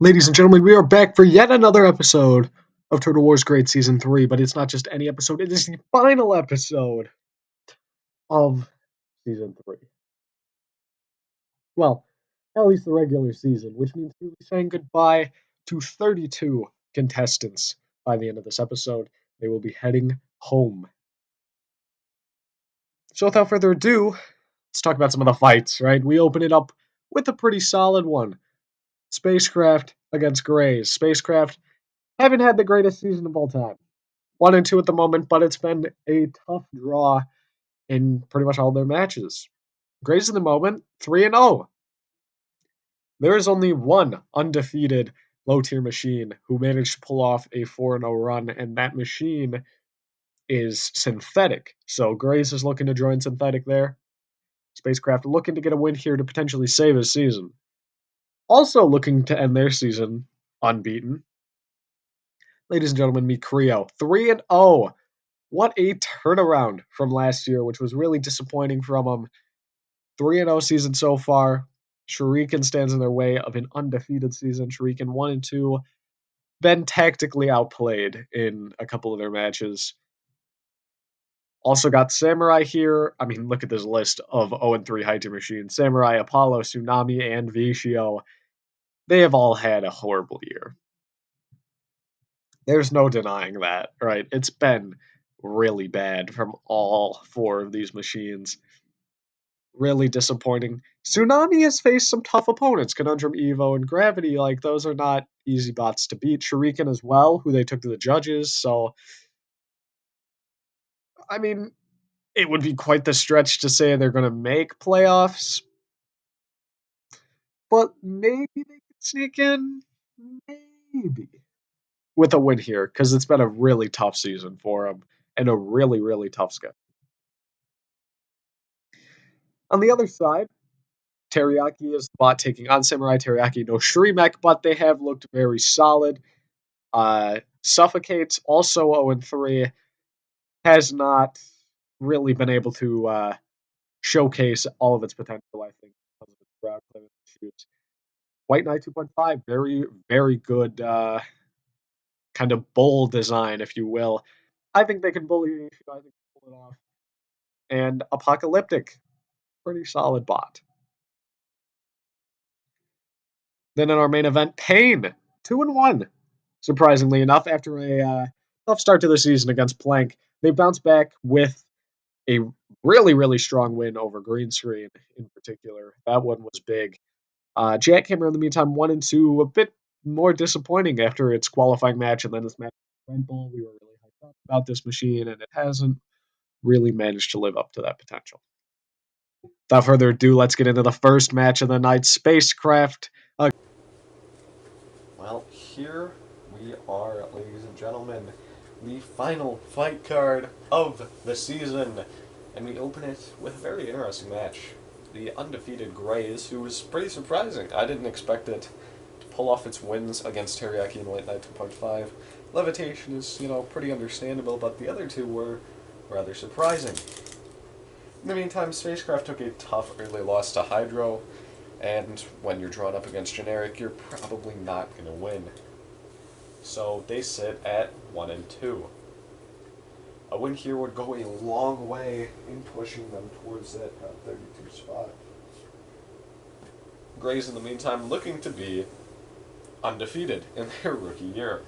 Ladies and gentlemen, we are back for yet another episode of Total Wars Great Season 3, but it's not just any episode, it is the final episode of Season 3. Well, at least the regular season, which means we'll be saying goodbye to 32 contestants by the end of this episode. They will be heading home. So without further ado, let's talk about some of the fights, right? We open it up with a pretty solid one. Spacecraft against Greys. Spacecraft haven't had the greatest season of all time. 1-2 at the moment, but it's been a tough draw in pretty much all their matches. Grays in the moment, 3-0. There is only one undefeated low tier machine who managed to pull off a 4-0 run, and that machine is Synthetic. So Grays is looking to join Synthetic there. Spacecraft looking to get a win here to potentially save his season. Also looking to end their season unbeaten. Ladies and gentlemen, meet Creo. 3-0. What a turnaround from last year, which was really disappointing from them. 3-0 season so far. Shuriken stands in their way of an undefeated season. Shuriken 1-2. Been tactically outplayed in a couple of their matches. Also got Samurai here. I mean, look at this list of 0-3 high tier machines. Samurai, Apollo, Tsunami, and Vishio. They have all had a horrible year. There's no denying that, right? It's been really bad from all four of these machines. Really disappointing. Tsunami has faced some tough opponents. Conundrum Evo and Gravity, like, those are not easy bots to beat. Shuriken as well, who they took to the judges. So, I mean, it would be quite the stretch to say they're going to make playoffs, but maybe they could sneak in. Maybe. With a win here, because it's been a really tough season for them and a really, really tough schedule. On the other side, Teriyaki is the bot taking on Samurai. Teriyaki no Shurimek, but they have looked very solid. Suffocates, also 0-3, has not really been able to showcase all of its potential, I think, because of its crowd clearance issues. White Knight 2.5, very, very good kind of bull design, if you will. I think they can bully the issue. I think they pull it off. And Apocalyptic, pretty solid bot. Then in our main event, Pain, 2-1. Surprisingly enough, after a tough start to the season against Plank, they bounced back with a really, really strong win over Green Screen in particular. That one was big. Jack came in the meantime 1-2, a bit more disappointing after its qualifying match, and then this match with Red Bull. We were really hyped up about this machine, and it hasn't really managed to live up to that potential. Without further ado, let's get into the first match of the night, Spacecraft. Well, here we are, ladies and gentlemen, the final fight card of the season, and we open it with a very interesting match. The undefeated Grays, who was pretty surprising. I didn't expect it to pull off its wins against Teriyaki and White Knight 2.5. Levitation is, pretty understandable, but the other two were rather surprising. In the meantime, Spacecraft took a tough early loss to Hydro, and when you're drawn up against Generic, you're probably not going to win. So they sit at 1-2. A win here would go a long way in pushing them towards that top 32 spot. Grays, in the meantime, looking to be undefeated in their rookie year.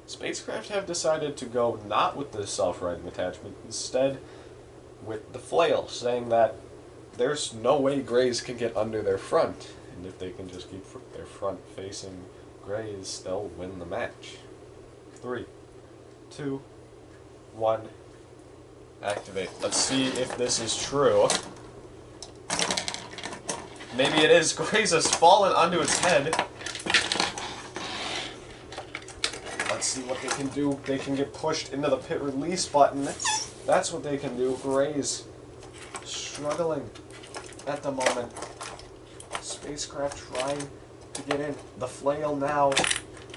Spacecraft have decided to go not with the self-riding attachment, instead with the flail, saying that there's no way Grays can get under their front, and if they can just keep their front facing Grays, they'll win the match. 3, 2, 1, activate. Let's see if this is true. Maybe it is. Grays has fallen onto its head. Let's see what they can do. They can get pushed into the pit release button. That's what they can do. Grays struggling at the moment. Spacecraft trying to get in. The flail now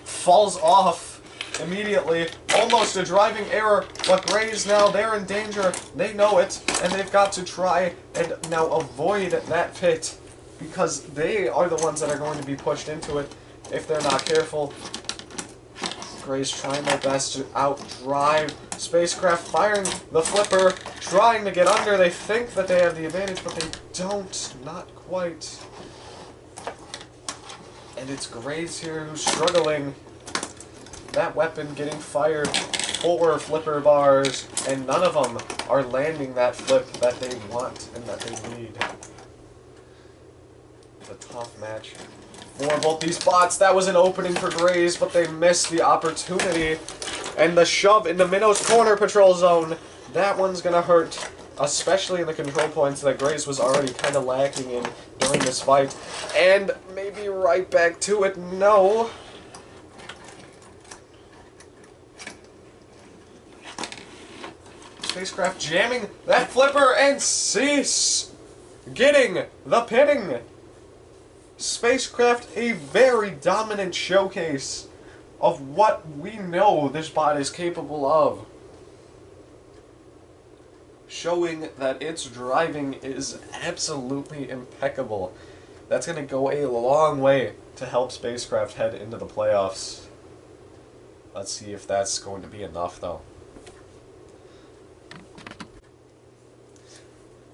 falls off immediately. Almost a driving error, but Grays now, they're in danger. They know it, and they've got to try and now avoid that pit. because they are the ones that are going to be pushed into it if they're not careful. Gray's trying their best to outdrive Spacecraft, firing the flipper, trying to get under. They think that they have the advantage, but they don't. Not quite. And it's Gray's here who's struggling. That weapon getting fired, 4 flipper bars, and none of them are landing that flip that they want and that they need. It's a tough match for both these bots. That was an opening for Grays, but they missed the opportunity. And the shove into Minnow's corner patrol zone, that one's gonna hurt, especially in the control points that Grays was already kind of lacking in during this fight. And maybe right back to it. No. Spacecraft jamming that flipper and cease getting the pinning. Spacecraft, a very dominant showcase of what we know this bot is capable of. Showing that its driving is absolutely impeccable. That's going to go a long way to help Spacecraft head into the playoffs. Let's see if that's going to be enough, though.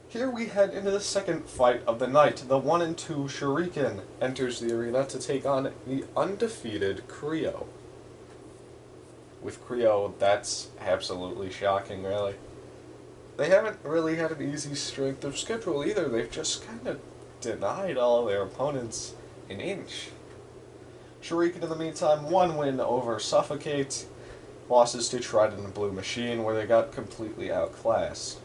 Here we head into the second fight of the night. The 1 and 2 Shuriken enters the arena to take on the undefeated Creo. With Creo, that's absolutely shocking, really. They haven't really had an easy strength of schedule either. They've just kind of denied all of their opponents an inch. Shuriken, in the meantime, 1 win over Suffocate. Losses to Trident and Blue Machine, where they got completely outclassed.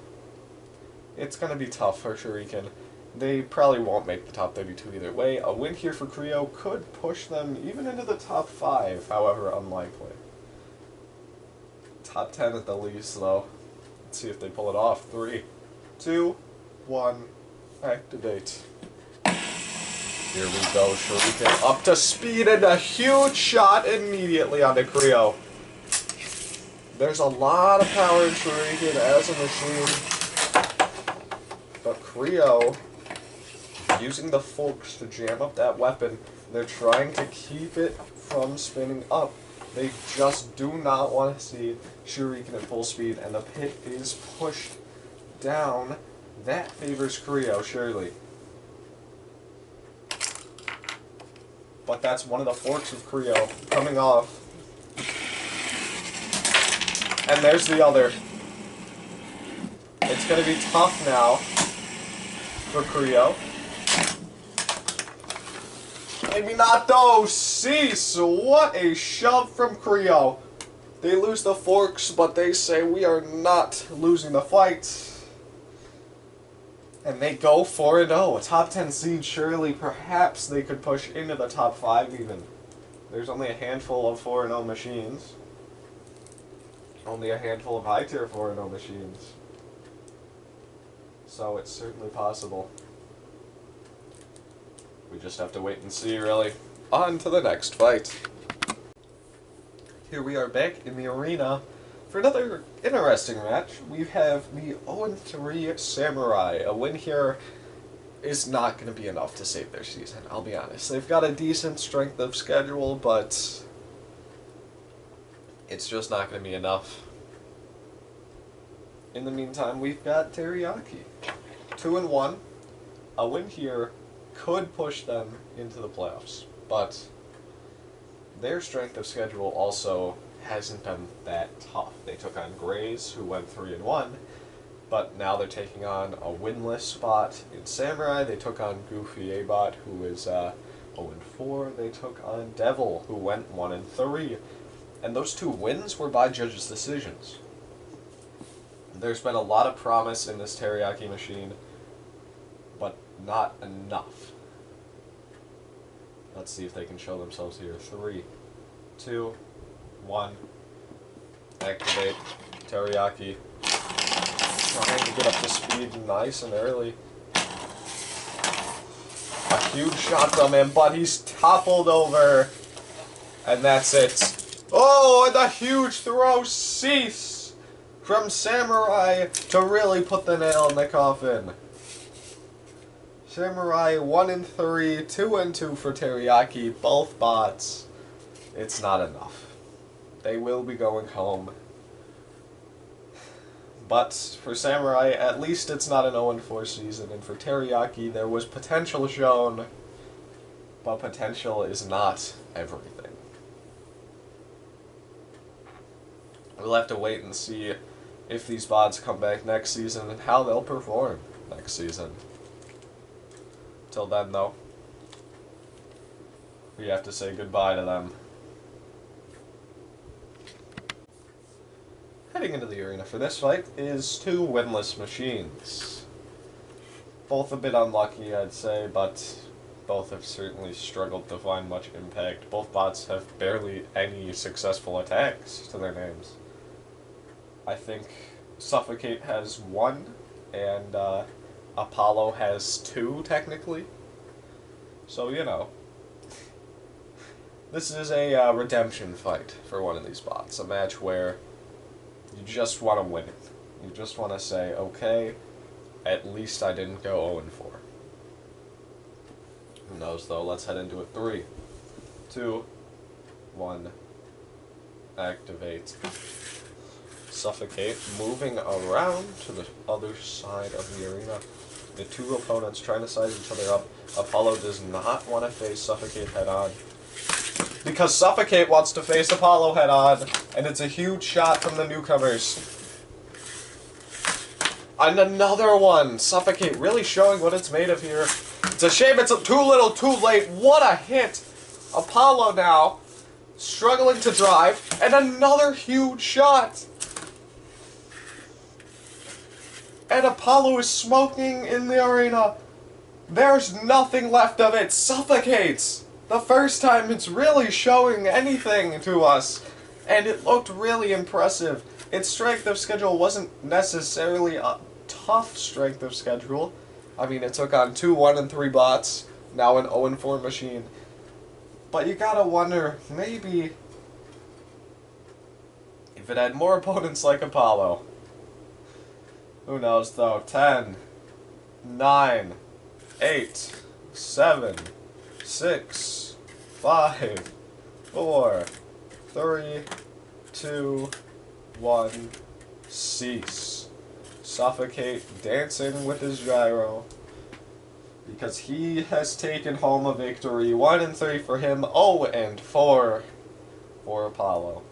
It's going to be tough for Shuriken. They probably won't make the top 32 either way. A win here for Creo could push them even into the top 5, however unlikely. Top 10 at the least, though. Let's see if they pull it off. 3, 2, 1, activate. Here we go, Shuriken up to speed and a huge shot immediately onto Creo. There's a lot of power in Shuriken as a machine. But Creo, using the forks to jam up that weapon, they're trying to keep it from spinning up. They just do not want to see Shuriken at full speed, and the pit is pushed down. That favors Creo, surely. But that's one of the forks of Creo coming off. And there's the other. It's going to be tough now for Creo. Maybe not though. Cease. What a shove from Creo. They lose the forks, but they say we are not losing the fight. And they go 4-0. A top 10 seed, surely perhaps they could push into the top 5 even. There's only a handful of 4-0 machines. Only a handful of high tier 4-0 machines. So it's certainly possible. We just have to wait and see, really. On to the next fight. Here we are back in the arena for another interesting match. We have the 0-3 Samurai. A win here is not going to be enough to save their season, I'll be honest. They've got a decent strength of schedule, but it's just not going to be enough. In the meantime, we've got Teriyaki. 2-1. A win here could push them into the playoffs, but their strength of schedule also hasn't been that tough. They took on Grays, who went 3-1, but now they're taking on a winless spot in Samurai. They took on Goofy Abot, who is 0-4. They took on Devil, who went 1-3. And those 2 wins were by judges' decisions. There's been a lot of promise in this Teriyaki machine, but not enough. Let's see if they can show themselves here. 3, 2, 1. Activate. Teriyaki. Trying to get up to speed nice and early. A huge shot from him, but he's toppled over. And that's it. Oh, and a huge throw. Cease from Samurai to really put the nail in the coffin. Samurai 1 and 3, 2 and 2 for Teriyaki, both bots. It's not enough. They will be going home. But for Samurai, at least it's not an 0-4 season, and for Teriyaki, there was potential shown, but potential is not everything. We'll have to wait and see if these bots come back next season and how they'll perform next season. Till then, though, we have to say goodbye to them. Heading into the arena for this fight is two winless machines. Both a bit unlucky, I'd say, but both have certainly struggled to find much impact. Both bots have barely any successful attacks to their names. I think Suffocate has 1, and Apollo has 2, technically. So, you know. This is a redemption fight for one of these bots. A match where you just want to win it. You just want to say, okay, at least I didn't go 0-4. Who knows, though? Let's head into it. 3, 2, 1. Activate. Suffocate. Moving around to the other side of the arena. The two opponents trying to size each other up. Apollo does not want to face Suffocate head-on, because Suffocate wants to face Apollo head-on, and it's a huge shot from the newcomers. And another one! Suffocate really showing what it's made of here. It's a shame it's too little too late. What a hit! Apollo now, struggling to drive, and another huge shot! And Apollo is smoking in the arena. There's nothing left of it. Suffocates! The first time it's really showing anything to us. And it looked really impressive. Its strength of schedule wasn't necessarily a tough strength of schedule. I mean, it took on 2 1-3 bots, now an 0-4 machine. But you gotta wonder, maybe if it had more opponents like Apollo. Who knows, though? 10, 9, 8, 7, 6, 5, 4, 3, 2, 1, cease. Suffocate dancing with his gyro, because he has taken home a victory. 1-3 for him, 0-4 for Apollo.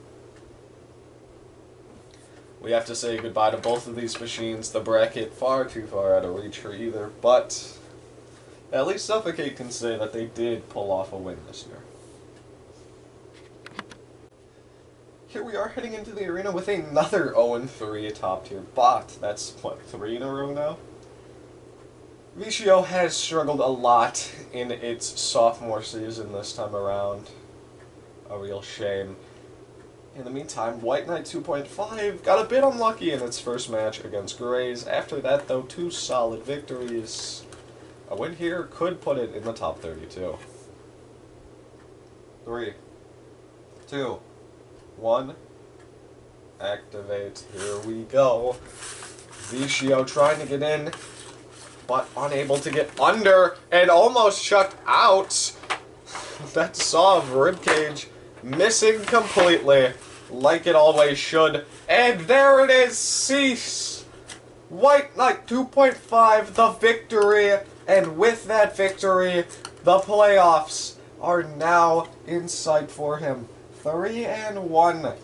We have to say goodbye to both of these machines. The bracket far too far out of reach for either, but at least Suffocate can say that they did pull off a win this year. Here we are heading into the arena with another 0-3 top tier bot. That's, what, 3 in a row now? Vicio has struggled a lot in its sophomore season this time around. A real shame. In the meantime, White Knight 2.5 got a bit unlucky in its first match against Grays. After that, though, 2 solid victories. A win here could put it in the top 32. 3, 2, 1. Activate. Here we go. Vicio trying to get in, but unable to get under, and almost chucked out. That saw of ribcage missing completely, like it always should. And there it is, cease! White Knight 2.5, the victory, and with that victory, the playoffs are now in sight for him. 3-1.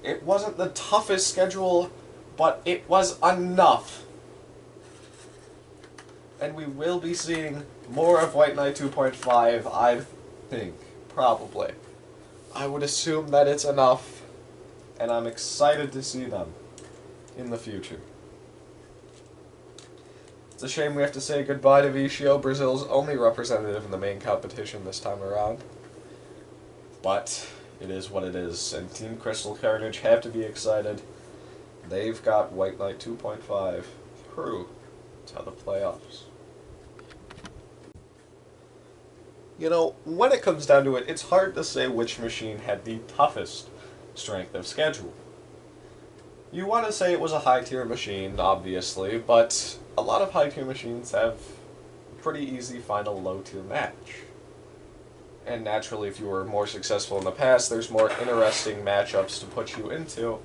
It wasn't the toughest schedule, but it was enough. And we will be seeing more of White Knight 2.5, I think, probably. I would assume that it's enough, and I'm excited to see them in the future. It's a shame we have to say goodbye to Vicio, Brazil's only representative in the main competition this time around. But it is what it is, and Team Crystal Carnage have to be excited. They've got White Knight 2.5 through to the playoffs. You know, when it comes down to it, it's hard to say which machine had the toughest strength of schedule. You want to say it was a high-tier machine, obviously, but a lot of high-tier machines have pretty easy final low-tier match. And naturally, if you were more successful in the past, there's more interesting matchups to put you into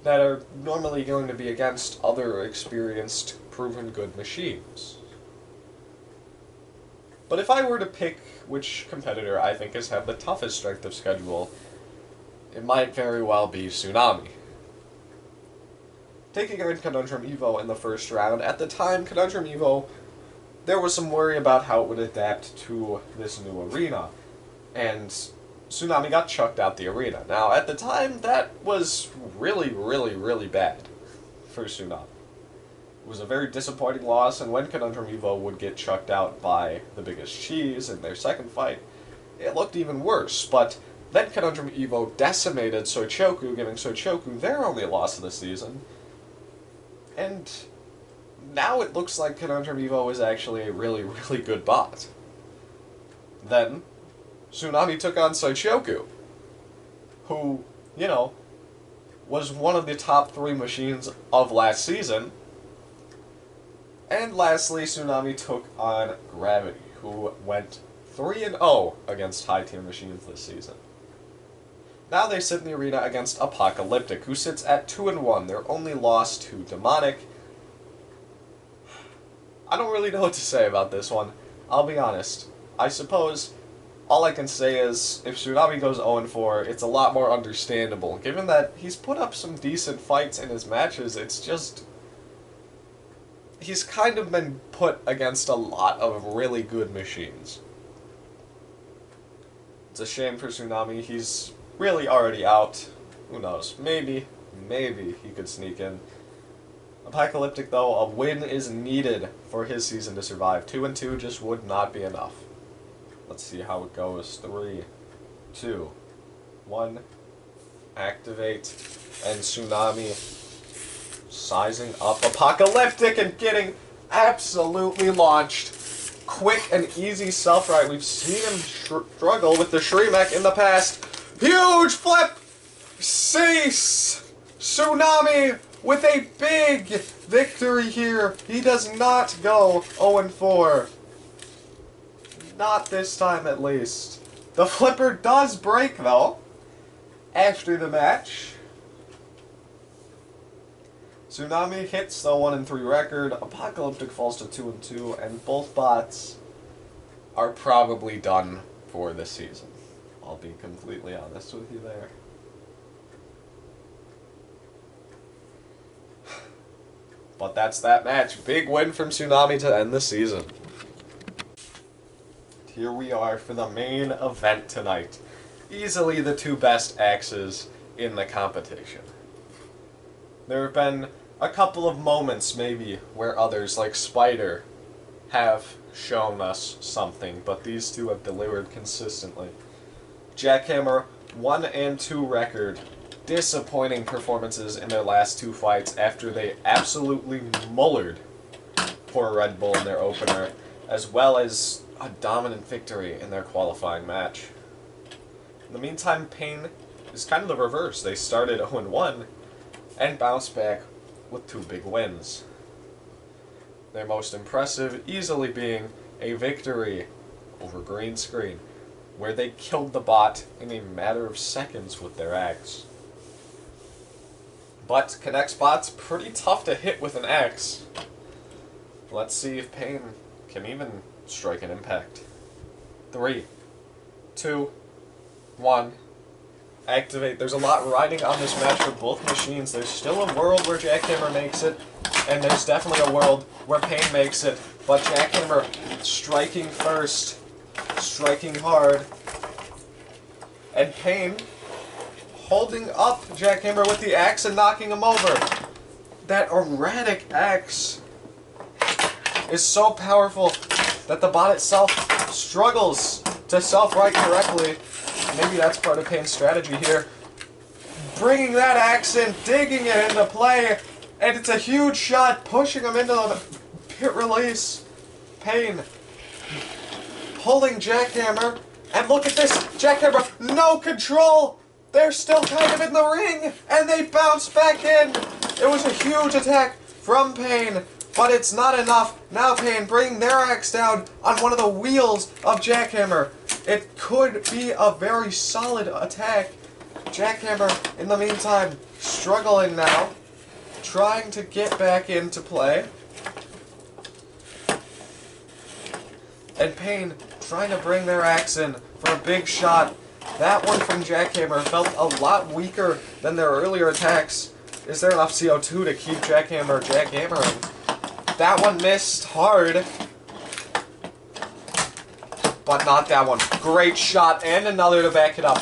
that are normally going to be against other experienced, proven good machines. But if I were to pick which competitor I think has had the toughest strength of schedule, it might very well be Tsunami. Taking on Conundrum Evo in the first round, at the time, Conundrum Evo, there was some worry about how it would adapt to this new arena, and Tsunami got chucked out the arena. Now, at the time, that was really, really, really bad for Tsunami. It was a very disappointing loss, and when Conundrum Evo would get chucked out by the biggest cheese in their second fight, it looked even worse, but then Conundrum Evo decimated Soichoku, giving Soichoku their only loss of the season, and now it looks like Conundrum Evo is actually a really, really good bot. Then, Tsunami took on Soichoku, who, you know, was one of the top 3 machines of last season. And lastly, Tsunami took on Gravity, who went 3-0 against high-tier machines this season. Now they sit in the arena against Apocalyptic, who sits at 2-1, their only loss to Demonic. I don't really know what to say about this one. I'll be honest. I suppose all I can say is, if Tsunami goes 0-4, it's a lot more understandable. Given that he's put up some decent fights in his matches, it's just... he's kind of been put against a lot of really good machines. It's a shame for Tsunami. He's really already out. Who knows? Maybe he could sneak in. Apocalyptic, though, a win is needed for his season to survive. 2-2 just would not be enough. Let's see how it goes. 3, 2, 1. Activate. And Tsunami sizing up Apocalyptic and getting absolutely launched. Quick and easy self-right. We've seen him struggle with the Shremek in the past. Huge flip! Cease! Tsunami with a big victory here. He does not go 0-4. Not this time, at least. The flipper does break, though, after the match. Tsunami hits the 1-3 record, Apocalyptic falls to 2-2, and both bots are probably done for this season. I'll be completely honest with you there. But that's that match. Big win from Tsunami to end the season. Here we are for the main event tonight. Easily the 2 best axes in the competition. There have been a couple of moments, maybe, where others, like Spider, have shown us something, but these two have delivered consistently. Jackhammer, 1-2 record. Disappointing performances in their last 2 fights after they absolutely mullered poor Red Bull in their opener, as well as a dominant victory in their qualifying match. In the meantime, Pain is kind of the reverse. They started 0-1 and bounced back with 2 big wins. Their most impressive easily being a victory over Green Screen, where they killed the bot in a matter of seconds with their axe. But Connect's bot's pretty tough to hit with an axe. Let's see if Pain can even strike an impact. 3, 2, 1. Activate. There's a lot riding on this match for both machines. There's still a world where Jackhammer makes it, and there's definitely a world where Pain makes it, but Jackhammer striking first, striking hard, and Pain holding up Jackhammer with the axe and knocking him over. That erratic axe is so powerful that the bot itself struggles to self-right correctly. Maybe that's part of Pain's strategy here. Bringing that axe in, digging it into play, and it's a huge shot, pushing him into the pit release. Pain pulling Jackhammer, and look at this, Jackhammer, no control! They're still kind of in the ring, and they bounce back in! It was a huge attack from Pain, but it's not enough. Now Pain bringing their axe down on one of the wheels of Jackhammer. It could be a very solid attack. Jackhammer, in the meantime, struggling now, trying to get back into play. And Pain trying to bring their axe in for a big shot. That one from Jackhammer felt a lot weaker than their earlier attacks. Is there enough CO2 to keep jackhammering? That one missed hard. But not that one. Great shot, and another to back it up.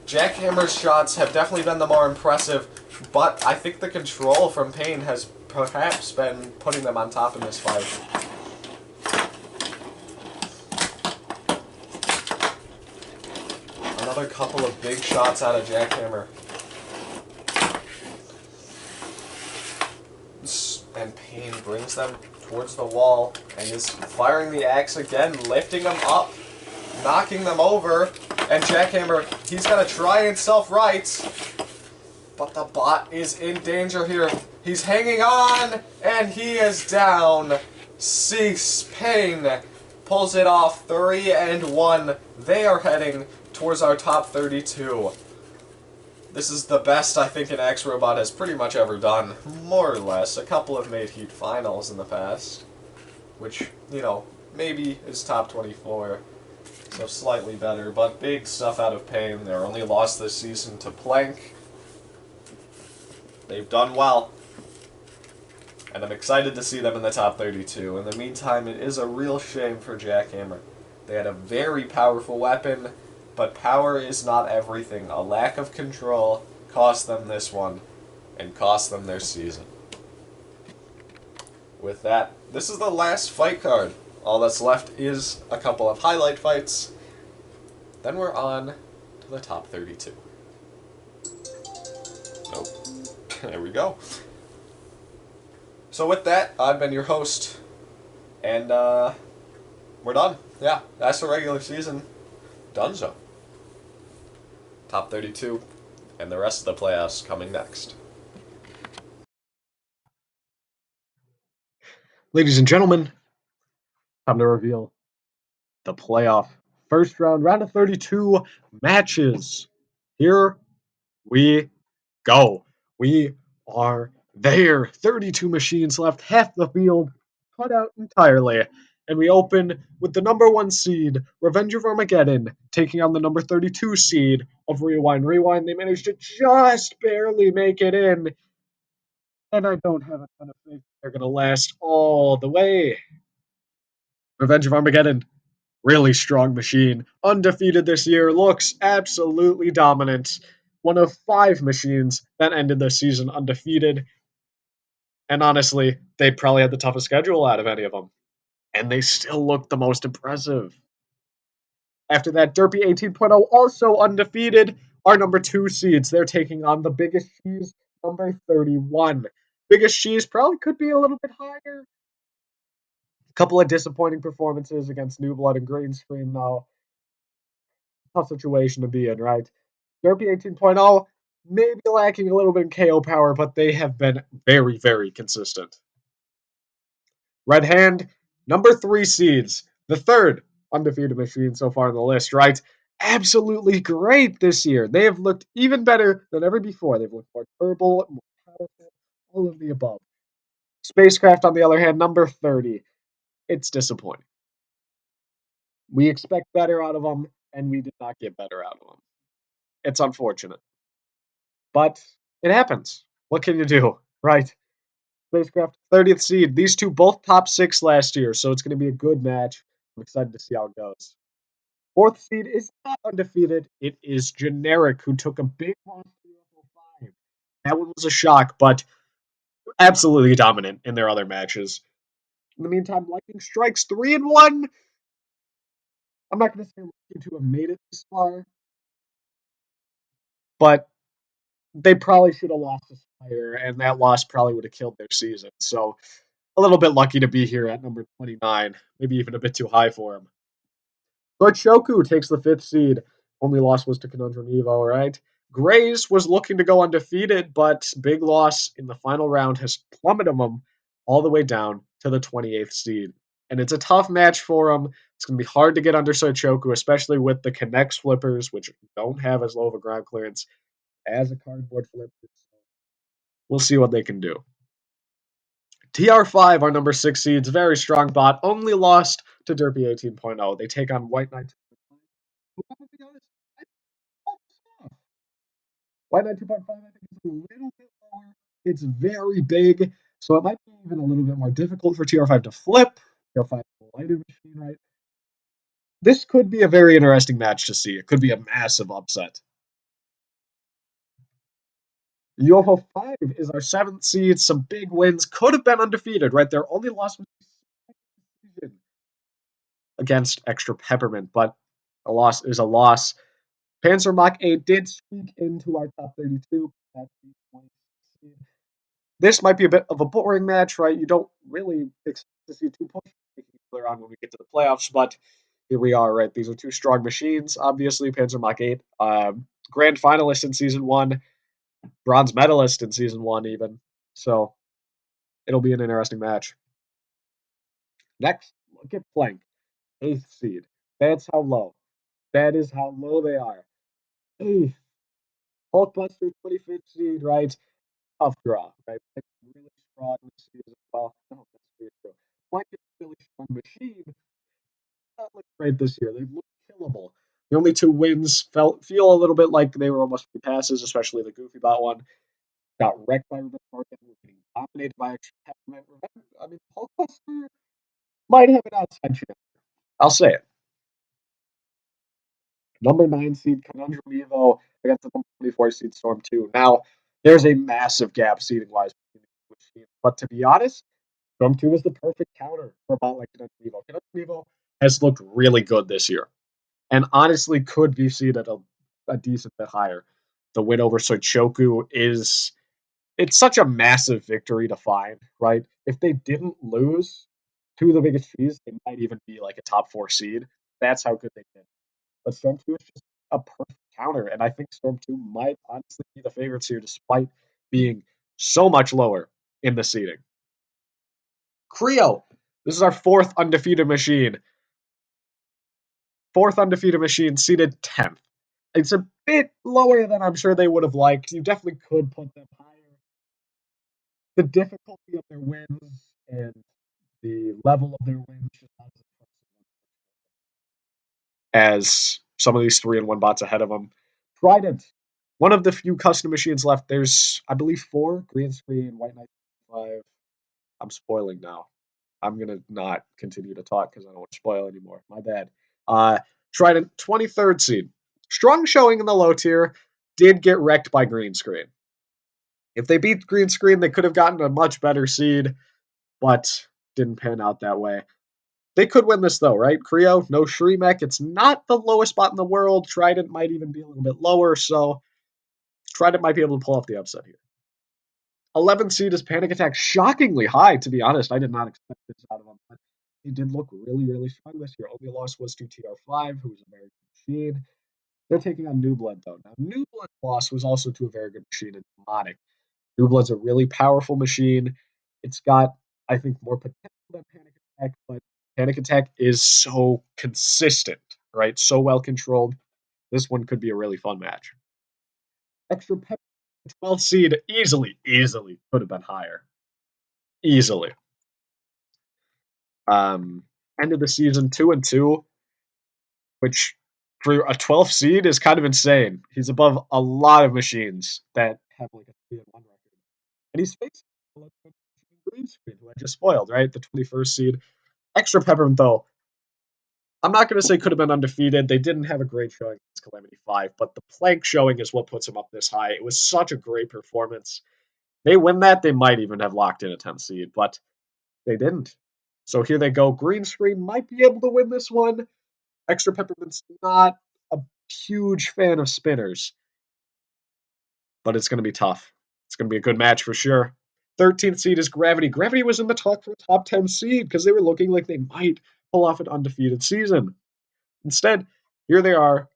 Jackhammer's shots have definitely been the more impressive, but I think the control from Pain has perhaps been putting them on top in this fight. Another couple of big shots out of Jackhammer. And Pain brings them towards the wall and is firing the axe again, lifting them up, knocking them over. And Jackhammer, he's going to try and self-right. But the bot is in danger here. He's hanging on, and he is down. Cease. Pain pulls it off 3-1. They are heading towards our top 32. This is the best I think an X-Robot has pretty much ever done, more or less. A couple have made Heat Finals in the past, which, you know, maybe is top 24, so slightly better, but big stuff out of Pain. They're only lost this season to Plank. They've done well, and I'm excited to see them in the top 32. In the meantime, it is a real shame for Jackhammer. They had a very powerful weapon, but power is not everything. A lack of control cost them this one, and cost them their season. With that, this is the last fight card. All that's left is a couple of highlight fights. Then we're on to the top 32. Nope. There we go. So with that, I've been your host, and we're done. Yeah, that's the regular season. Donezo. Top 32, and the rest of the playoffs coming next. Ladies and gentlemen, time to reveal the playoff first round of 32 matches. Here we go. We are there. 32 machines left, half the field cut out entirely. And we open with the number 1 seed, Revenge of Armageddon, taking on the number 32 seed of Rewind. Rewind, they managed to just barely make it in. And I don't have a ton of faith they're going to last all the way. Revenge of Armageddon, really strong machine. Undefeated this year, looks absolutely dominant. One of 5 machines that ended the season undefeated. And honestly, they probably had the toughest schedule out of any of them. And they still look the most impressive. After that, Derpy 18.0 also undefeated. Our number 2 seeds, they're taking on the Biggest Cheese, number 31. Biggest Cheese probably could be a little bit higher. A couple of disappointing performances against New Blood and Green Screen, though. Tough situation to be in, right? Derpy 18.0, maybe lacking a little bit in KO power, but they have been very, very consistent. Red Hand, number 3 seeds, the third undefeated machine so far on the list, right? Absolutely great this year. They have looked even better than ever before. They've looked more durable, more powerful, all of the above. Spacecraft, on the other hand, number 30. It's disappointing. We expect better out of them, and we did not get better out of them. It's unfortunate. But it happens. What can you do, right? Spacecraft, 30th seed. These two both top 6 last year, so it's going to be a good match. I'm excited to see how it goes. 4th seed is not undefeated. It is Generic, who took a big loss to UFO5. That one was a shock, but absolutely dominant in their other matches. In the meantime, Lightning Strikes 3-1. I'm not going to say Lightning to have made it this far, but they probably should have lost to Spire, and that loss probably would have killed their season. So a little bit lucky to be here at number 29, maybe even a bit too high for him. But Shoku takes the 5th seed. Only loss was to Conundrum Evo, right? Grays was looking to go undefeated, but big loss in the final round has plummeted them all the way down to the 28th seed. And it's a tough match for them. It's going to be hard to get under Sochoku, especially with the Connects flippers, which don't have as low of a ground clearance as a cardboard flipper. We'll see what they can do. TR5, our number 6 seeds, very strong bot, only lost to Derpy 18.0. They take on White Knight 2.5. White Knight 2.5, I think, is a little bit lower. It's very big, so it might be even a little bit more difficult for TR5 to flip. TR5 is a lighter machine, right? This could be a very interesting match to see. It could be a massive upset. UFO 5 is our 7th seed. Some big wins. Could have been undefeated, right? Their only loss was against Extra Peppermint, but a loss is a loss. Panzer Mach 8 did squeak into our top 32. This might be a bit of a boring match, right? You don't really expect to see two push later on when we get to the playoffs, but here we are, right? These are two strong machines. Obviously, Panzer Mach 8, grand finalist in season one, bronze medalist in season one, even. So it'll be an interesting match. Next, look at Plank, 8th seed. That's how low. That is how low they are. 8th. Hulkbuster, 25th seed, right? Tough draw, right? It's really strong this season as well. No, that's really true. Plank is a really strong machine. Not look great this year. They've looked killable. The only two wins feel a little bit like they were almost free passes, especially the Goofy Bot one. Got wrecked by Revenge Morgan, getting dominated by Extra Peppermint. I mean, Hulkbuster might have an outside chance. I'll say it. Number 9 seed Conundrum Evo against the number 24 seed Storm 2. Now, there's a massive gap seeding wise between the two teams. But to be honest, Storm 2 is the perfect counter for a bot like Conundrum Evo. Conundrum Evo has looked really good this year and honestly could be seeded a decent bit higher. The win over Sochoku is it's such a massive victory to find, right? If they didn't lose to the biggest cheese, they might even be like a top 4 seed. That's how good they did. But Storm 2 is just a perfect counter, and I think Storm 2 might honestly be the favorites here despite being so much lower in the seeding. Creo, this is our fourth undefeated machine. Fourth undefeated machine, seeded 10th. It's a bit lower than I'm sure they would have liked. You definitely could put them higher. The difficulty of their wins and the level of their wins just not as impressive as some of these 3-1 bots ahead of them. Trident, one of the few custom machines left. There's, I believe, 4 green screen, white knight 5. I'm spoiling now. I'm gonna not continue to talk because I don't want to spoil anymore. My bad. Trident, 23rd seed. Strong showing in the low tier. Did get wrecked by green screen. If they beat green screen, they could have gotten a much better seed, but didn't pan out that way. They could win this though, right? Creo, no Shremek. It's not the lowest spot in the world. Trident might even be a little bit lower, so Trident might be able to pull off the upset here. 11th seed is Panic Attack. Shockingly high, to be honest. I did not expect this out of them, but he did look really, really strong this year. Only loss was to TR5, who was a very good machine. They're taking on New Blood, though. Now, New Blood's loss was also to a very good machine in Demonic. New Blood's a really powerful machine. It's got, I think, more potential than Panic Attack, but Panic Attack is so consistent, right? So well controlled. This one could be a really fun match. Extra Pep 12th seed easily could have been higher. Easily. End of the season 2-2, which for a 12th seed is kind of insane. He's above a lot of machines that have like a 3-1 record. And he's facing green screen, who I just spoiled, right? The 21st seed. Extra Peppermint, though. I'm not going to say could have been undefeated. They didn't have a great showing against Calamity 5, but the plank showing is what puts him up this high. It was such a great performance. They win that, they might even have locked in a 10th seed, but they didn't. So here they go. Green screen might be able to win this one. Extra Peppermint's not a huge fan of spinners, but it's going to be tough. It's going to be a good match for sure. 13th seed is Gravity. Gravity was in the talk for a top 10 seed because they were looking like they might pull off an undefeated season. Instead, here they are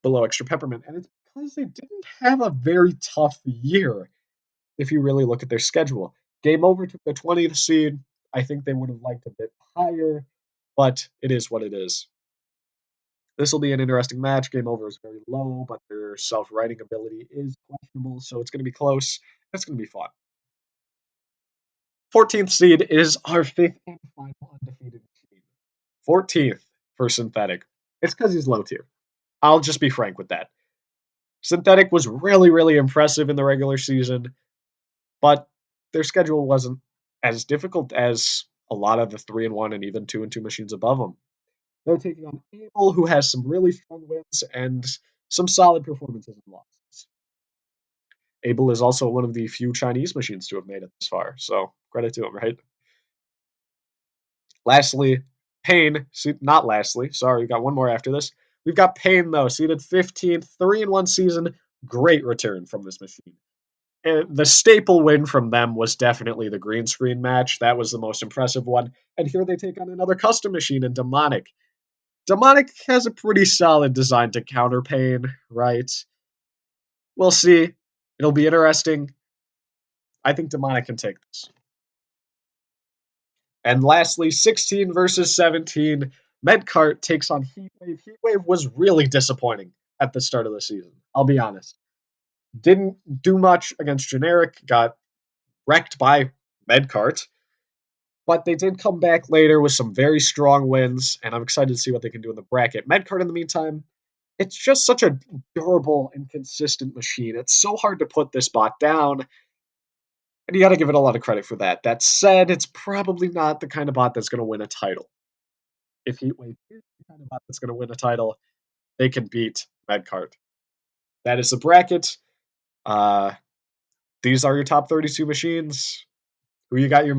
below Extra Peppermint, and it's because they didn't have a very tough year if you really look at their schedule. Game Over took the 20th seed. I think they would have liked a bit higher, but it is what it is. This will be an interesting match. Game over is very low, but their self-writing ability is questionable, so it's going to be close. It's going to be fun. 14th seed is our fifth and final undefeated team. 14th for Synthetic. It's because he's low tier. I'll just be frank with that. Synthetic was really, really impressive in the regular season, but their schedule wasn't as difficult as a lot of the 3-1 and even 2-2 machines above them. They're taking on Able, who has some really strong wins and some solid performances and losses. Able is also one of the few Chinese machines to have made it this far, so credit to him, right? Lastly, Pain, not lastly, sorry, we got one more after this. We've got Pain, though, seeded 15th, 3-1 season. Great return from this machine. And the staple win from them was definitely the green screen match. That was the most impressive one. And here they take on another custom machine in Demonic. Demonic has a pretty solid design to counter Pain, right? We'll see. It'll be interesting. I think Demonic can take this. And lastly, 16 versus 17. Medcart takes on Heatwave. Heatwave was really disappointing at the start of the season. I'll be honest. Didn't do much against Generic, got wrecked by Medcart, but they did come back later with some very strong wins, and I'm excited to see what they can do in the bracket. Medcart, in the meantime, it's just such a durable and consistent machine. It's so hard to put this bot down, and you got to give it a lot of credit for that. That said, it's probably not the kind of bot that's going to win a title. If Heatwave is the kind of bot that's going to win a title, they can beat Medcart. That is the bracket. Uh, these are your top 32 machines. Who you got your